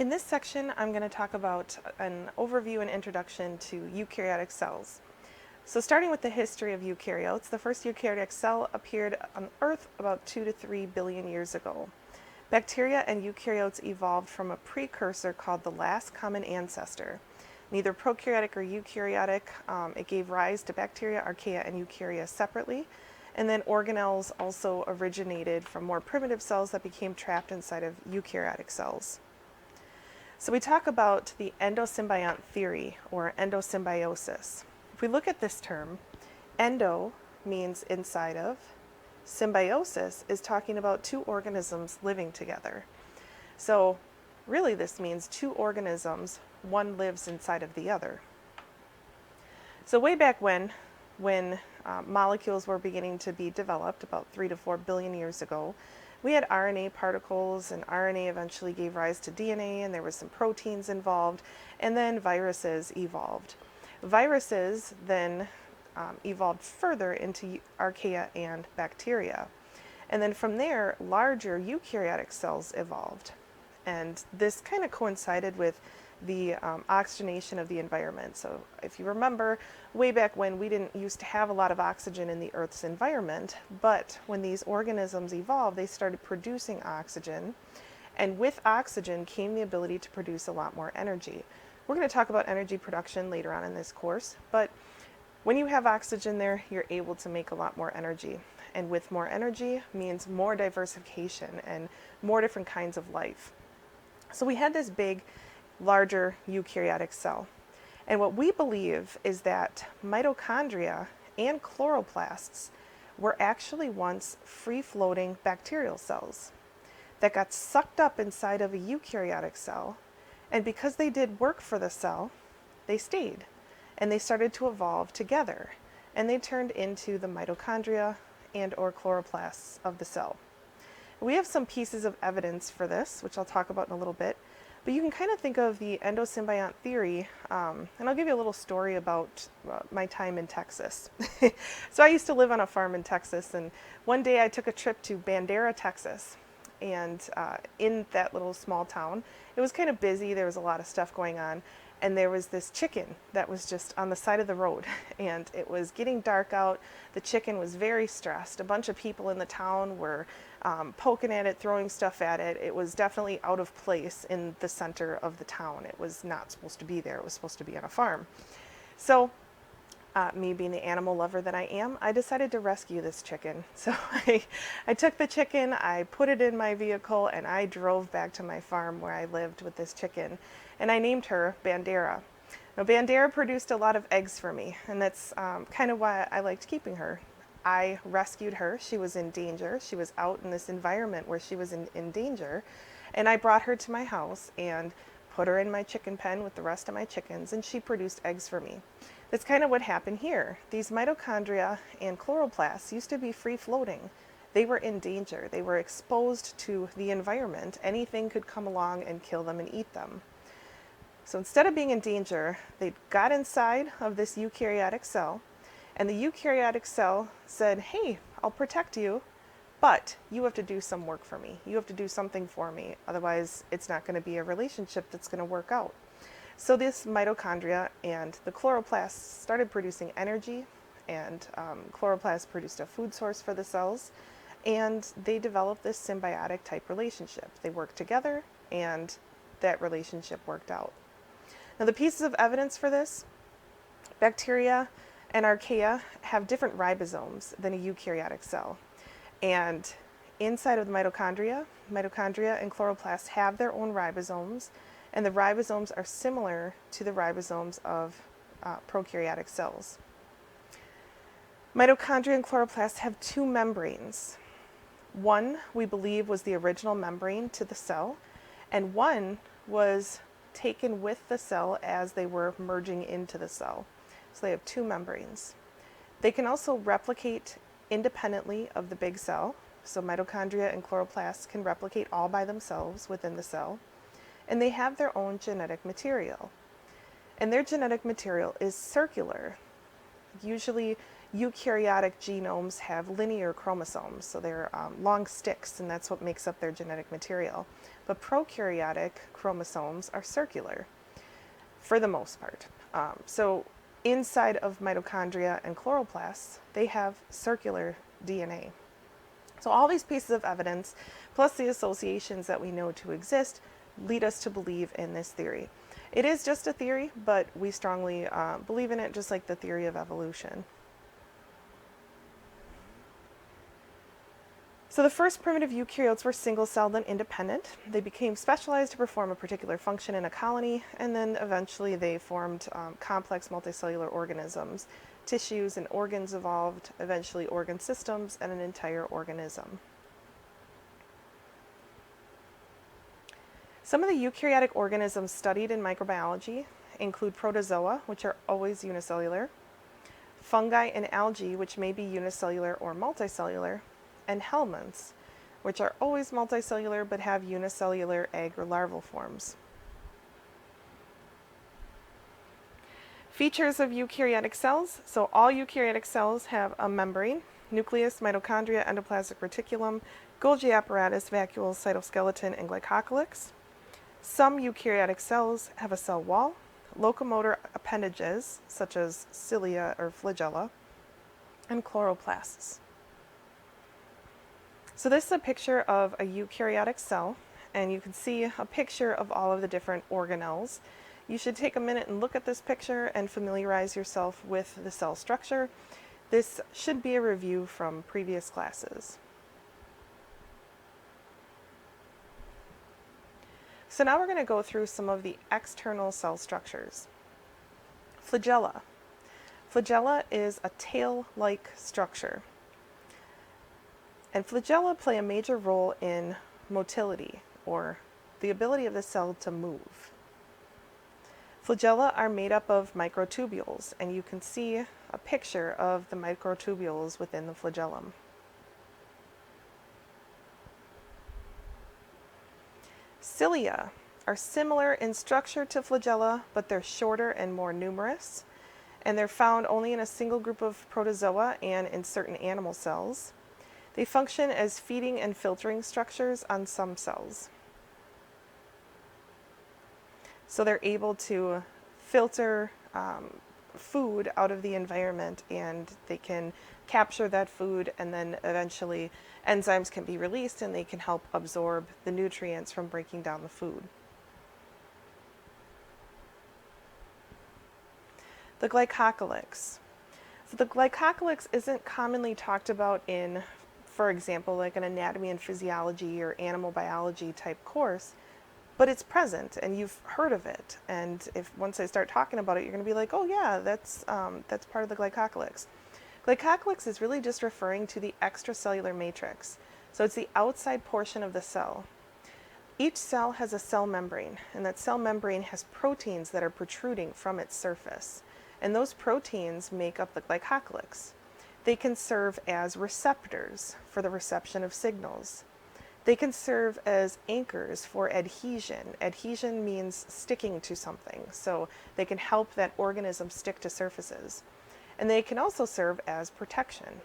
In this section, I'm going to talk about an overview and introduction to eukaryotic cells. So starting with the history of eukaryotes, the first eukaryotic cell appeared on Earth about 2 to 3 billion years ago. Bacteria and eukaryotes evolved from a precursor called the last common ancestor. Neither prokaryotic or eukaryotic, it gave rise to bacteria, archaea, and eukarya separately. And then organelles also originated from more primitive cells that became trapped inside of eukaryotic cells. So we talk about the endosymbiont theory, or endosymbiosis. If we look at this term, endo means inside of, symbiosis is talking about two organisms living together. So really this means two organisms, one lives inside of the other. So way back when molecules were beginning to be developed, about 3 to 4 billion years ago, we had RNA particles, and RNA eventually gave rise to DNA, and there was some proteins involved, and then viruses evolved. Viruses then evolved further into archaea and bacteria. And then from there, larger eukaryotic cells evolved. And this kind of coincided with the oxygenation of the environment. So if you remember, way back when, we didn't used to have a lot of oxygen in the Earth's environment, but when these organisms evolved, they started producing oxygen, and with oxygen came the ability to produce a lot more energy. We're going to talk about energy production later on in this course, but when you have oxygen there, you're able to make a lot more energy. And with more energy means more diversification and more different kinds of life. So we had this big, larger eukaryotic cell. And what we believe is that mitochondria and chloroplasts were actually once free-floating bacterial cells that got sucked up inside of a eukaryotic cell, and because they did work for the cell, they stayed, and they started to evolve together, and they turned into the mitochondria and or chloroplasts of the cell. We have some pieces of evidence for this, which I'll talk about in a little bit. But you can kind of think of the endosymbiont theory, and I'll give you a little story about my time in Texas. So I used to live on a farm in Texas, and one day I took a trip to Bandera, Texas. And in that little small town, it was kind of busy, there was a lot of stuff going on, and there was this chicken that was just on the side of the road, and it was getting dark out. The chicken was very stressed. A bunch of people in the town were poking at it, throwing stuff at it. It was definitely out of place in the center of the town. It was not supposed to be there. It was supposed to be on a farm. So me being the animal lover that I am, I decided to rescue this chicken. So I took the chicken, I put it in my vehicle, and I drove back to my farm where I lived with this chicken. And I named her Bandera. Now Bandera produced a lot of eggs for me, and that's kind of why I liked keeping her. I rescued her. She was in danger. She was out in this environment where she was in danger. And I brought her to my house and put her in my chicken pen with the rest of my chickens, and she produced eggs for me. That's kind of what happened here. These mitochondria and chloroplasts used to be free floating. They were in danger. They were exposed to the environment. Anything could come along and kill them and eat them. So instead of being in danger, they got inside of this eukaryotic cell, and the eukaryotic cell said, hey, I'll protect you, but you have to do some work for me. You have to do something for me. Otherwise, it's not going to be a relationship that's going to work out. So this mitochondria and the chloroplasts started producing energy, and chloroplasts produced a food source for the cells, and they developed this symbiotic type relationship. They worked together, and that relationship worked out. Now the pieces of evidence for this, bacteria and archaea have different ribosomes than a eukaryotic cell. And inside of the mitochondria and chloroplasts have their own ribosomes, and the ribosomes are similar to the ribosomes of prokaryotic cells. Mitochondria and chloroplasts have two membranes. One, we believe, was the original membrane to the cell, and one was taken with the cell as they were merging into the cell. So they have two membranes. They can also replicate independently of the big cell. So mitochondria and chloroplasts can replicate all by themselves within the cell. And they have their own genetic material. And their genetic material is circular. Usually Eukaryotic genomes have linear chromosomes, so they're long sticks, and that's what makes up their genetic material. But prokaryotic chromosomes are circular, for the most part. So inside of mitochondria and chloroplasts, they have circular DNA. So all these pieces of evidence, plus the associations that we know to exist, lead us to believe in this theory. It is just a theory, but we strongly believe in it, just like the theory of evolution. So the first primitive eukaryotes were single-celled and independent. They became specialized to perform a particular function in a colony, and then eventually they formed complex multicellular organisms. Tissues and organs evolved, eventually organ systems, and an entire organism. Some of the eukaryotic organisms studied in microbiology include protozoa, which are always unicellular, fungi and algae, which may be unicellular or multicellular, and helminths, which are always multicellular but have unicellular egg or larval forms. Features of eukaryotic cells. So all eukaryotic cells have a membrane: nucleus, mitochondria, endoplasmic reticulum, Golgi apparatus, vacuoles, cytoskeleton, and glycocalyx. Some eukaryotic cells have a cell wall, locomotor appendages, such as cilia or flagella, and chloroplasts. So this is a picture of a eukaryotic cell, and you can see a picture of all of the different organelles. You should take a minute and look at this picture and familiarize yourself with the cell structure. This should be a review from previous classes. So now we're going to go through some of the external cell structures. Flagella. Flagella is a tail-like structure. And flagella play a major role in motility, or the ability of the cell to move. Flagella are made up of microtubules, and you can see a picture of the microtubules within the flagellum. Cilia are similar in structure to flagella, but they're shorter and more numerous, and they're found only in a single group of protozoa and in certain animal cells. They function as feeding and filtering structures on some cells. So they're able to filter food out of the environment, and they can capture that food, and then eventually enzymes can be released and they can help absorb the nutrients from breaking down the food. The glycocalyx. So the glycocalyx isn't commonly talked about in, for example, like an anatomy and physiology or animal biology type course, but it's present and you've heard of it. And if once I start talking about it, you're going to be like, oh yeah, that's part of the glycocalyx. Glycocalyx is really just referring to the extracellular matrix. So it's the outside portion of the cell. Each cell has a cell membrane, and that cell membrane has proteins that are protruding from its surface. And those proteins make up the glycocalyx. They can serve as receptors for the reception of signals. They can serve as anchors for adhesion. Adhesion means sticking to something, so they can help that organism stick to surfaces. And they can also serve as protection.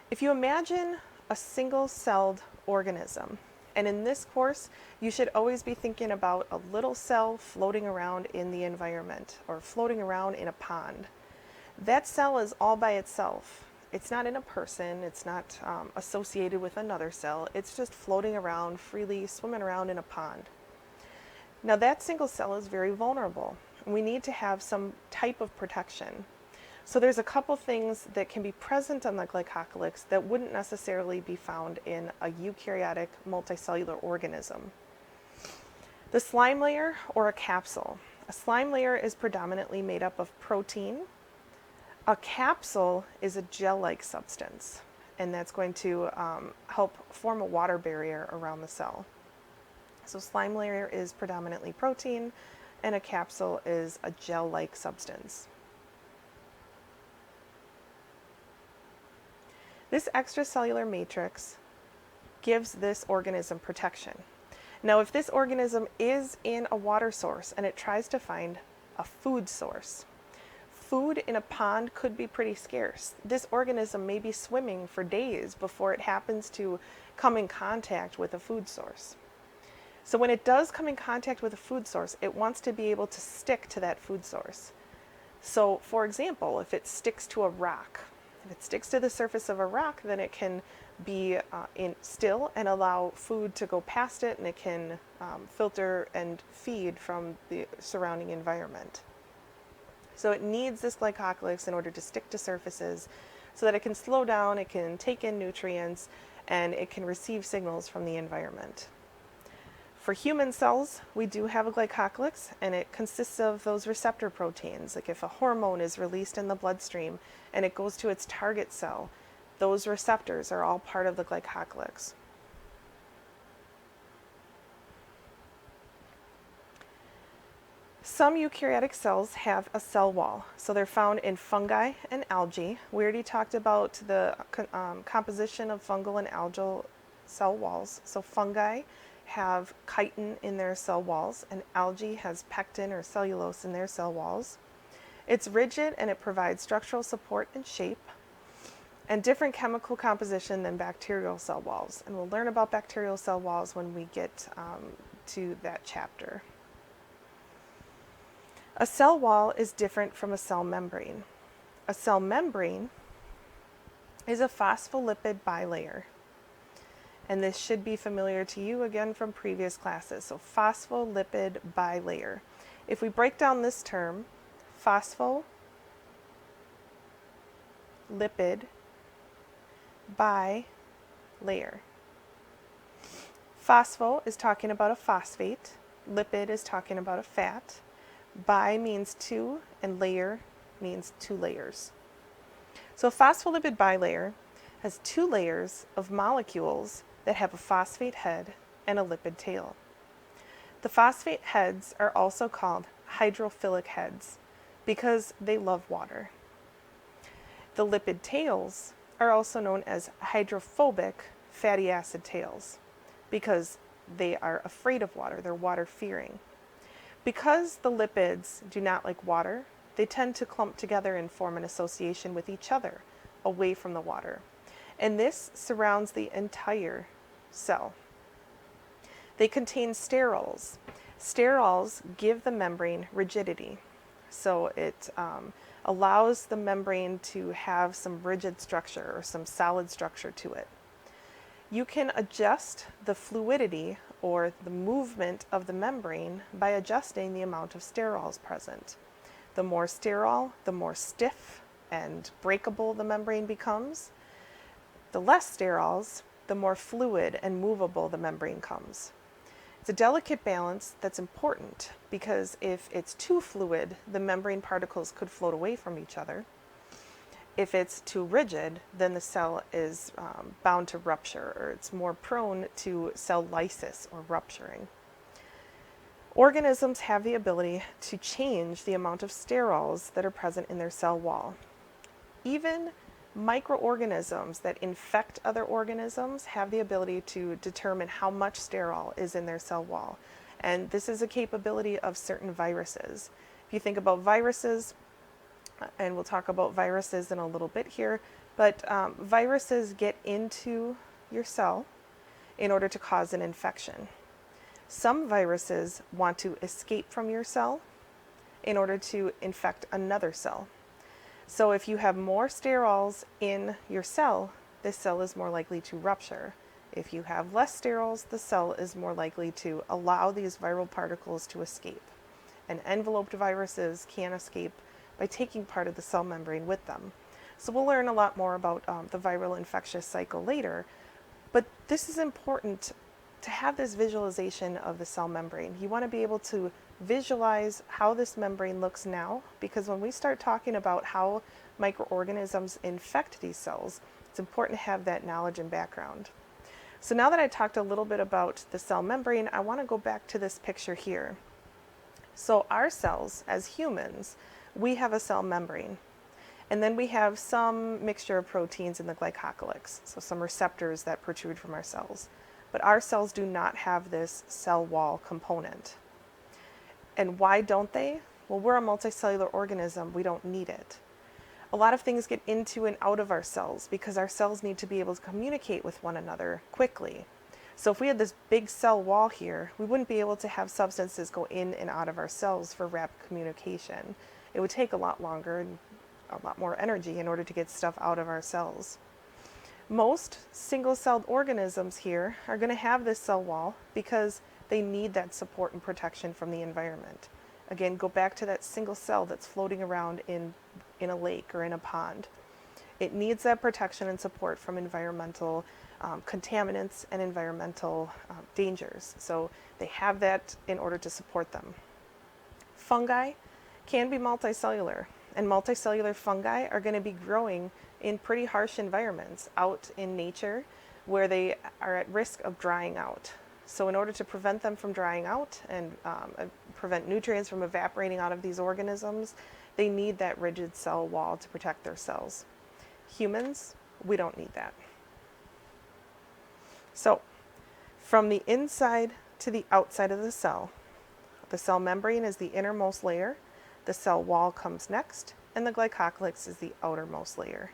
If you imagine a single-celled organism, and in this course, you should always be thinking about a little cell floating around in the environment or floating around in a pond. That cell is all by itself. It's not in a person, it's not associated with another cell, it's just floating around freely, swimming around in a pond. Now that single cell is very vulnerable. We need to have some type of protection. So there's a couple things that can be present on the glycocalyx that wouldn't necessarily be found in a eukaryotic multicellular organism. The slime layer or a capsule. A slime layer is predominantly made up of protein. A capsule is a gel-like substance, and that's going to help form a water barrier around the cell. So slime layer is predominantly protein, and a capsule is a gel-like substance. This extracellular matrix gives this organism protection. Now, if this organism is in a water source and it tries to find a food source, Food in a pond could be pretty scarce. This organism may be swimming for days before it happens to come in contact with a food source. So when it does come in contact with a food source, it wants to be able to stick to that food source. So for example, if it sticks to a rock, if it sticks to the surface of a rock, then it can be still and allow food to go past it, and it can filter and feed from the surrounding environment. So it needs this glycocalyx in order to stick to surfaces so that it can slow down, it can take in nutrients, and it can receive signals from the environment. For human cells, we do have a glycocalyx, and it consists of those receptor proteins. Like if a hormone is released in the bloodstream and it goes to its target cell, those receptors are all part of the glycocalyx. Some eukaryotic cells have a cell wall, so they're found in fungi and algae. We already talked about the composition of fungal and algal cell walls. So fungi have chitin in their cell walls, and algae has pectin or cellulose in their cell walls. It's rigid and it provides structural support and shape, and different chemical composition than bacterial cell walls. And we'll learn about bacterial cell walls when we get to that chapter. A cell wall is different from a cell membrane. A cell membrane is a phospholipid bilayer. And this should be familiar to you again from previous classes. So phospholipid bilayer. If we break down this term, phospholipid bilayer. Phospho is talking about a phosphate. Lipid is talking about a fat. Bi means two, and layer means two layers. So a phospholipid bilayer has two layers of molecules that have a phosphate head and a lipid tail. The phosphate heads are also called hydrophilic heads because they love water. The lipid tails are also known as hydrophobic fatty acid tails because they are afraid of water, they're water-fearing. Because the lipids do not like water, they tend to clump together and form an association with each other away from the water. And this surrounds the entire cell. They contain sterols. Sterols give the membrane rigidity. So it allows the membrane to have some rigid structure or some solid structure to it. You can adjust the fluidity or the movement of the membrane by adjusting the amount of sterols present. The more sterol, the more stiff and breakable the membrane becomes. The less sterols, the more fluid and movable the membrane becomes. It's a delicate balance that's important because if it's too fluid, the membrane particles could float away from each other. If it's too rigid, then the cell is bound to rupture, or it's more prone to cell lysis or rupturing. Organisms have the ability to change the amount of sterols that are present in their cell wall. Even microorganisms that infect other organisms have the ability to determine how much sterol is in their cell wall. And this is a capability of certain viruses. If you think about viruses, and we'll talk about viruses in a little bit here, but viruses get into your cell in order to cause an infection. Some viruses want to escape from your cell in order to infect another cell. So if you have more sterols in your cell, this cell is more likely to rupture. If you have less sterols, the cell is more likely to allow these viral particles to escape. And enveloped viruses can escape by taking part of the cell membrane with them. So we'll learn a lot more about the viral infectious cycle later, but this is important to have this visualization of the cell membrane. You want to be able to visualize how this membrane looks now, because when we start talking about how microorganisms infect these cells, it's important to have that knowledge and background. So now that I talked a little bit about the cell membrane, I want to go back to this picture here. So our cells, as humans, we have a cell membrane, and then we have some mixture of proteins in the glycocalyx, so some receptors that protrude from our cells. But our cells do not have this cell wall component. And why don't they? Well, we're a multicellular organism. We don't need it. A lot of things get into and out of our cells because our cells need to be able to communicate with one another quickly. So if we had this big cell wall here, we wouldn't be able to have substances go in and out of our cells for rapid communication. It would take a lot longer and a lot more energy in order to get stuff out of our cells. Most single-celled organisms here are going to have this cell wall because they need that support and protection from the environment. Again, go back to that single cell that's floating around in a lake or in a pond. It needs that protection and support from environmental contaminants and environmental dangers. So they have that in order to support them. Fungi can be multicellular, and multicellular fungi are going to be growing in pretty harsh environments out in nature where they are at risk of drying out. So in order to prevent them from drying out and prevent nutrients from evaporating out of these organisms, they need that rigid cell wall to protect their cells. Humans, we don't need that. So from the inside to the outside of the cell membrane is the innermost layer, the cell wall comes next, and the glycocalyx is the outermost layer.